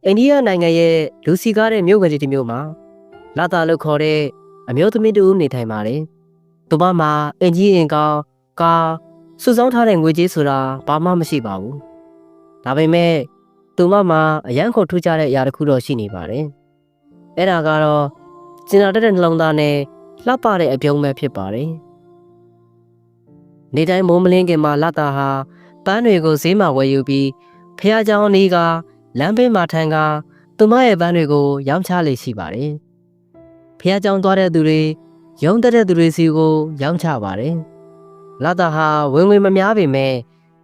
အိန္ဒိယနိုင်ငံရဲ့လူစီကားတဲ့မြို့ငယ်တစ်မြို့မှာလာတာလို့ခေါ်တဲ့အမျိုးသမီးတူနေထိုင်ပါတယ်။သူမမှာအင်ကြီးအင်ကောင်းကားစုဆောင်းထားတဲ့ငွေကြေးဆိုတာဘာမှမရှိပါဘူး။ဒါပေမဲ့သူမမှာအရန်ခုထူးခြားတဲ့အရာတစ်ခုတော့ရှိနေပါတယ်။အဲ့ဒါကတော့ကျင်နာတဲ့နှလုံးသားနဲ့လှပတဲ့အပြုံးပဲဖြစ်ပါတယ်။နေ့တိုင်းမိုးမလင်းခင်မှာလာတာဟာပန်းတွေကိုဈေးမှာဝယ်ယူပြီးဖះเจ้าအနီးကလမ်းဘေးမှာထိုင်ကသူမရဲ့ပန်းတွေကိုရောင်းချလေရှိပါတယ်။ဖះเจ้าသွားတဲ့သူတွေရုံးတဲ့သူတွေစီကိုရောင်းချပါတယ်။လာတာဟာဝင်ငွေမများပေမဲ့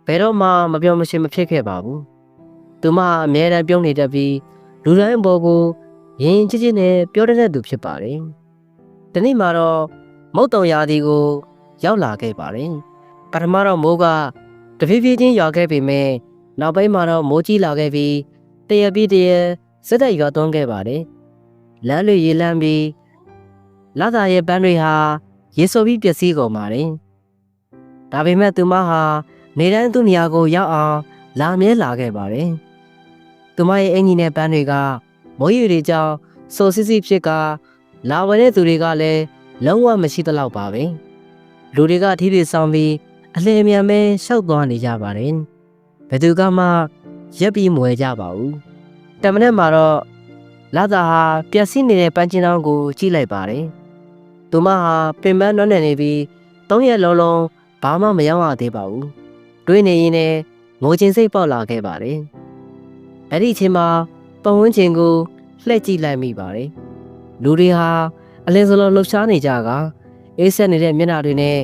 ဘယ်တော့မှမပြောမရှင်းမဖြစ်ခဲ့ပါဘူး။သူမအမြဲတမ်းပြုံးနေတတ်ပြီးလူတိုင်းအပေါ်ကိုရင်ချစ်ချစ်နဲ့ပြောတတ်တဲ့သူဖြစ်ပါတယ်။ဒီနေ့မှာတော့မုတ်တုံရာသီကိုရောက်လာခဲ့ပါတယ်။ပထမတော့မိုးကတဖြည်းဖြည်းချင်းရွာခဲ့ပေမဲ့နောက်ပိုင်းမှာတော့မိုးကြီးလာခဲ့ပြီးတရပြီးတရစက်တက်ရွာသွန်းခဲ့ပါတယ်။လမ်းတွေရေလမ်းပြီးလာတာရဲ့ပန်းတွေဟာရေဆိုပြီးပျက်စီးကုန်ပါတယ်။ဒါပေမဲ့သူမဟာနေတိုင်းသူ့နေရာကိုရောက်အောင်လာမြဲလာခဲ့ပါတယ်။သူမရဲ့အင်ကြီးနဲ့ပန်းတွေကမိုးရေတွေကြောင့်ဆိုစစ်စစ်ဖြစ်ကလာဝဲတဲ့သူတွေကလည်းလုံးဝမရှိသလောက်ပါပဲ။လူတွေကထီးတွေဆောင်ပြီးအလင်းမြန်ပဲရှောက်သွားနေကြပါတယ်။ဘယ်သူကမှရက်ပြီးမဝဲကြပါဘူး။တမနဲ့မှာတော့လာတာဟာပျက်စီးနေတဲ့ပန်းချင်းတောင်းကိုကြည့်လိုက်ပါတယ်။သူမဟာပင်ပန်းနွမ်းနယ်နေပြီး3ရက်လုံးလုံးဘာမှမရောက်ရသေးပါဘူး။တွေးနေရင်လည်းငိုချင်းစိတ်ပေါက်လာခဲ့ပါတယ်။အဲ့ဒီအချိန်မှာပတ်ဝန်းကျင်ကိုလှည့်ကြည့်လိုက်မိပါတယ်။လူတွေဟာအလင်းစလုံးလှုပ်ရှားနေကြကအေးဆက်နေတဲ့မျက်နှာတွေနဲ့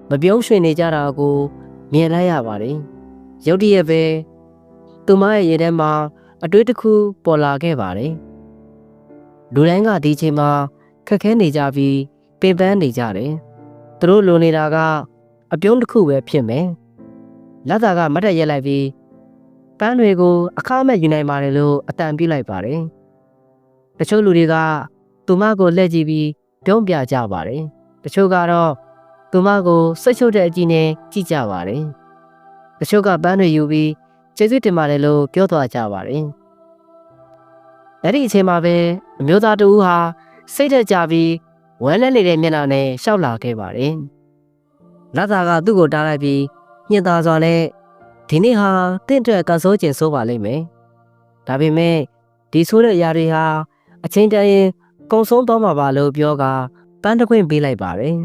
မပြုံးရွှင်နေကြတာကိုမြင်လိုက်ရပါတယ်။ရုတ်တရက်ပဲသူမရဲ့ရင်ထဲမှာအတွေးတစ်ခုပေါ်လာခဲ့ပါတယ်။လူတိုင်းကဒီအချိန်မှာခက်ခဲနေကြပြီးပင်ပန်းနေကြတယ်။သူတို့လိုနေတာကအပြုံးတစ်ခုပဲဖြစ်မယ်။လက်သားကမတ်တက်ရက်လိုက်ပြီးပန်းတွေကိုအခမဲ့ယူနိုင်ပါတယ်လို့အတန်ပြုလိုက်ပါတယ်။တချို့လူတွေကသူမကိုလှည့်ကြည့်ပြီးပြုံးပြကြပါတယ်။တချို့ကတော့သူမကိုစိတ်ချုပ်တဲ့အကြည့်နဲ့ကြည့်ကြပါတယ်။တချို့ကပန်းတွေယူပြီးကျေးဇူးတင်ပါတယ်လို့ပြောသွားကြပါတယ်။အဲ့ဒီအချိန်မှာပဲအမျိုးသားတူဟာစိတ်ထက်ကြပြီးဝမ်းလဲနေတဲ့မျက်နှာနဲ့ရှောက်လာခဲ့ပါတယ်။လာတာကသူ့ကိုတားလိုက်ပြီးညှင်သာစွာနဲ့ဒီနေ့ဟာတင့်အတွက်ကဆိုးကျင်ဆိုးပါလိမ့်မယ်။ဒါပေမဲ့ဒီဆိုးတဲ့အရာတွေဟာအချိန်တန်ရင်ကုံဆုံးသွားမှာပါလို့ပြောကပန်းတခွင့်ပေးလိုက်ပါတယ်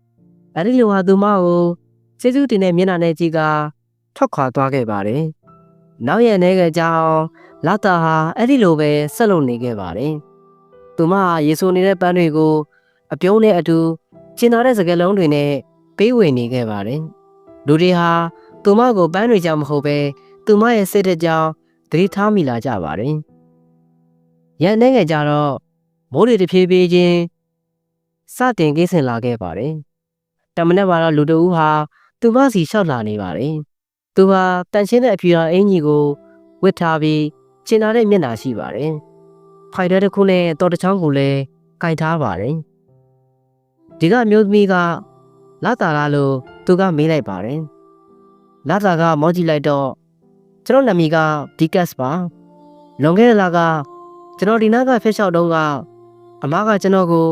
။အဲ့ဒီလိုဟာသူမကိုကျေးဇူးတင်တဲ့မျက်နှာနဲ့ကြည့်ကထွက်ခွာသွားခဲ့ပါတယ်။နောက်ရက်နေကကြောင်လာတာဟာအဲ့ဒီလိုပဲဆက်လုပ်နေခဲ့ပါတယ်။သူမဟာရေဆိုနေတဲ့ပန်းတွေကိုအပြုံးနဲ့အတူကျင်နာတဲ့စကားလုံးတွေနဲ့ပေးဝေနေခဲ့ပါတယ်။လူတွေဟာသူမကိုပန်းတွေကြောင့်မဟုတ်ပဲသူမရဲ့စိတ်တဲ့ကြောင့်သတိထားမိလာကြပါတယ်။ရက်နေကကြတော့မိုးတွေတဖြည်းဖြည်းချင်းစတင်ကိစ္စင်လာခဲ့ပါတယ်။တမနက်မှာတော့လူတအူးဟာသူမစီလျှောက်လာနေပါတယ်။သူဟာတန်ရှင်းတဲ့အဖြူရောင်အင်ကြီးကိုဝတ်ထားပြီးကျင်နာတဲ့မျက်နှာရှိပါတယ်။ဖိုင်တဲ့တစ်ခုနဲ့တော်တချောင်းကိုလည်းကင်ထားပါတယ်။ဒီကမျိုးသမီးကလာတာလားလို့သူကမေးလိုက်ပါတယ်။လာတာကမောကြည့်လိုက်တော့ကျွန်တော်နာမည်ကဒီကတ်ပါ။လွန်ခဲ့တဲ့လကကျွန်တော်ဒီနားကဖက်လျှောက်တုန်းကအမကကျွန်တော်ကို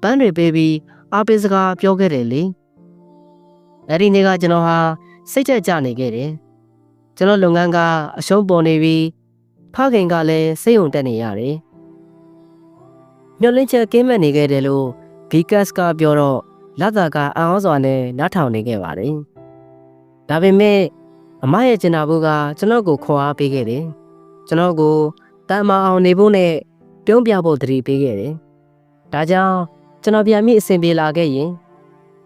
ပန်းတွေပေးပြီးအားပေးစကားပြောခဲ့တယ်လေ။အဲ့ဒီနေ့ကကျွန်တော်ဟာစိတ်သက်ကြနေခဲ့တယ်။ကျွန်တော်လုပ်ငန်းကအရှုံးပေါ်နေပြီးဖခင်ကလည်းစိတ်ုံတက်နေရတယ်။မျောလင်းချက်ကင်းမဲ့နေခဲ့တယ်လို့ဘီကတ်ကပြောတော့လက်သာကအံ့ဩစွာနဲ့နားထောင်နေခဲ့ပါတယ်။ဒါပေမဲ့အမရဲ့ကျင်နာဖို့ကကျွန်တော်ကိုခေါ်အားပေးခဲ့တယ်။ကျွန်တော်ကိုတန်မအောင်နေဖို့နဲ့ပြုံးပြဖို့တတိပေးခဲ့တယ်။ဒါကြောင့်ကျွန်တော်ပြန်ပြီးအဆင်ပြေလာခဲ့ရင်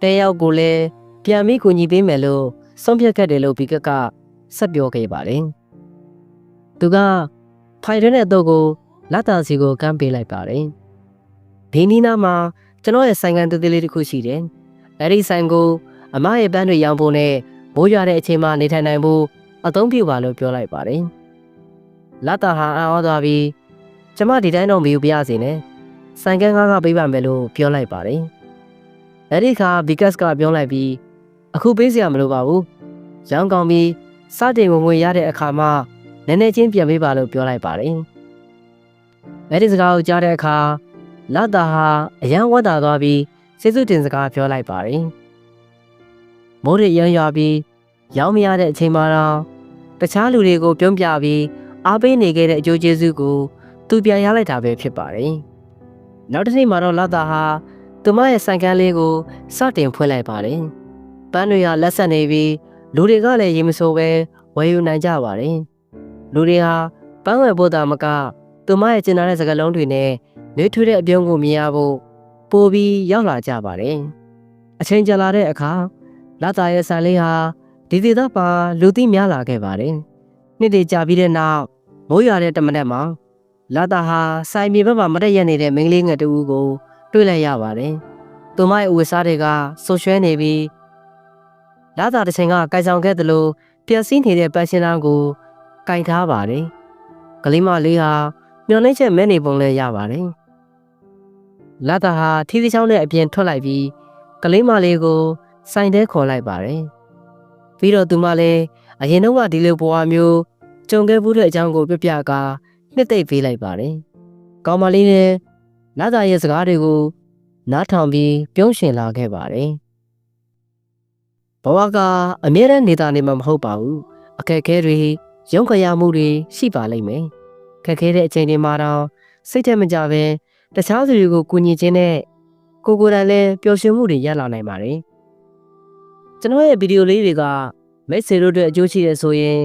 တဲရောက်ကိုလည်းပြန်ပြီးကူညီပေးမယ်လို့ဆုံးဖြတ်ခဲ့တယ်လို့ဘီကတ်ကဆက်ပြောခဲ့ပါတယ်။သူကဖိုင်ရတဲ့တော့ကိုလက်တာစီကိုကမ်းပေးလိုက်ပါတယ်။ဒီနီးနားမှာကျွန်တော်ရဲ့ဆိုင်ကန်သေးသေးလေးတစ်ခုရှိတယ်။အဲဒီဆိုင်ကိုအမရဲ့ပန်းတွေရောင်းဖို့နဲ့မိုးရွာတဲ့အချိန်မှာနေထိုင်နိုင်ဖို့အသုံးပြုပါလို့ပြောလိုက်ပါတယ်။လက်တာဟာအံ့ဩသွားပြီးကျမဒီတိုင်းတော့မယူပြရစီနဲ့ဆိုင်ကန်ကားကပေးပါမယ်လို့ပြောလိုက်ပါတယ်။အဲဒီခါဘီကတ်ကပြောလိုက်ပြီးအခုပေးစရာမလိုပါဘူး။ရောင်းကောင်းပြီးစတင်ဝင်ရတဲ့အခါမှာနည်းနည်းချင်းပြန်ပေးပါလို့ပြောလိုက်ပါတယ် အဲဒီစကားကိုကြားတဲ့အခါလာတာဟာအယံဝတ်တာသွားပြီးကျေးဇူးတင်စကားပြောလိုက်ပါတယ်။မိုးရရမ်းရွာပြီးရောက်မရတဲ့အချိန်မှာတော့တခြားလူတွေကိုပြုံးပြပြီးအားပေးနေခဲ့တဲ့အကျိုးကျေးဇူးကိုသူပြန်ရလိုက်တာပဲဖြစ်ပါတယ်။နောက်တစ်နေ့မှာတော့လာတာဟာသူမရဲ့ဆိုင်ကန်းလေးကိုစတင်ဖွင့်လိုက်ပါတယ်။ပန်းတွေကလက်ဆက်နေပြီးလူတွေကလည်းရေမစိုးပဲဝယ်ယူနိုင်ကြပါတယ်။လူတွေဟာပန်းဝယ်ဖို့တာမကသူမရဲ့ကျင်နာတဲ့စကားလုံးတွေနဲ့နှွေးထွေးတဲ့အပြုံးကိုမြင်ရဖို့ပိုပြီးရောက်လာကြပါတယ်။အချိန်ကြာလာတဲ့အခါလာတာရဲ့ဆိုင်လေးဟာဒီဒေသမှာလူသိများလာခဲ့ပါတယ်။နှစ်တည်ကြာပြီးတဲ့နောက်မိုးရွာတဲ့တမနက်မှာလာတာဟာဆိုင်မြေဘက်မှာမတက်ရက်နေတဲ့မိန်းကလေးငယ်တူဦးကိုတွေ့လိုက်ရပါတယ်။သူမရဲ့အဝတ်စားတွေကဆွရွှဲနေပြီးလာတာတစ်ချိန်ကကိုင်ဆောင်ခဲ့သလိုပျက်စီးနေတဲ့ပန်းရှင်းသားကိုကင်ထားပါတယ်။ကလေးမလေးဟာမျောနှိမ့်ချက်မဲနေပုံလဲရပါတယ်။လာတာဟာထီးသီးချောင်းနဲ့အပြင်ထွက်လိုက်ပြီးကလေးမလေးကိုဆိုင်ထဲခေါ်လိုက်ပါတယ်။ပြီးတော့သူမလည်းအရင်တော့ကဒီလိုဘဝမျိုးကြုံခဲ့မှုတဲ့အကြောင်းကိုပြပြကာနှစ်သိမ့်ပေးလိုက်ပါတယ်။ကောင်မလေးနဲ့လာတာရဲ့စကားတွေကိုနားထောင်ပြီးပြုံးရှင်လာခဲ့ပါတယ်။ဘဝကအမြဲတမ်းနေတာနေမှာမဟုတ်ပါဘူး။အခက်အခဲတွေရုန်းခရမှုတွေရှိပါလိမ့်မယ်။ခက်ခဲတဲ့အချိန်တွေမှာတော့စိတ်ထဲမကြပဲတခြားသူတွေကိုကူညီခြင်းနဲ့ကိုယ်တိုင်လည်းပျော်ရွှင်မှုတွေရလာနိုင်ပါတယ်။ကျွန်တော်ရဲ့ဗီဒီယိုလေးတွေကမိတ်ဆွေတို့အတွက်အကျိုးရှိတယ်ဆိုရင်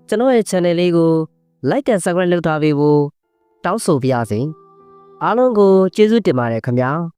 ကျွန်တော်ရဲ့ channel လေးကို like and subscribe လုပ်ထားပေးဖို့တောင်းဆိုပါရစေ။အားလုံးကိုကျေးဇူးတင်ပါတယ်ခင်ဗျာ။